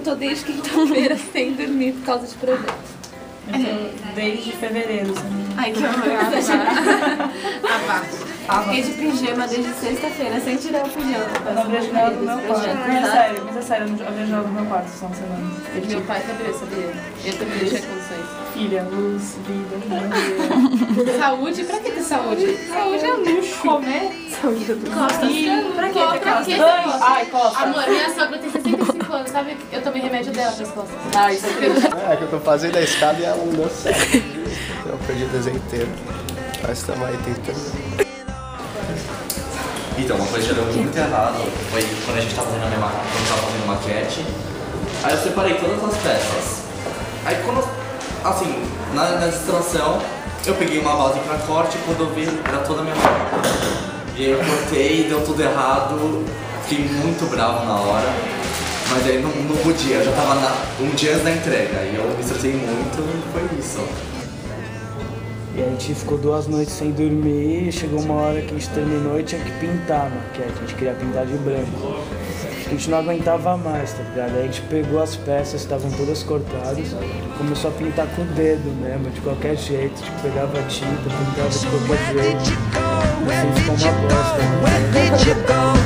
tô desde quinta-feira sem dormir por causa de projeto. Desde fevereiro, assim. Ai, que horror. Fiquei de pijama desde sexta-feira, sem tirar o pijama. Eu não abri a janela do meu quarto. Mas é sério, eu não abri a janela do meu quarto essa semana. Meu pai também sabia. Eu também deixei condições. Filha, luz, vida, saúde? Pra que ter saúde? Saúde é luxo. Comer? Saúde é luxo. Costa. Pra que ter Pra que costa? Ai, costa. Amor, minha sogra tem 65 anos, sabe? Eu tomei remédio dela pras costas. Ai, isso é que eu tô fazendo a escada e ela não deu certo. Eu perdi o desenho inteiro. Mas estamos aí tentando. Então, uma coisa que deu muito errado foi quando a gente tava fazendo maquete. Aí eu separei todas as peças. Aí quando, assim, na distração, eu peguei uma base pra corte e quando eu vi, era toda a minha mão. E aí eu cortei, deu tudo errado, fiquei muito bravo na hora. Mas aí não podia, já tava um dia antes da entrega. E eu me estressei muito e foi isso. E a gente ficou 2 noites sem dormir, chegou uma hora que a gente terminou e tinha que pintar a maquete, a gente queria pintar de branco. A gente não aguentava mais, tá ligado? Aí a gente pegou as peças, estavam todas cortadas, começou a pintar com o dedo mesmo, de qualquer jeito, tipo, pegava tinta, pintava de qualquer jeito. Assim ficou uma bosta, né?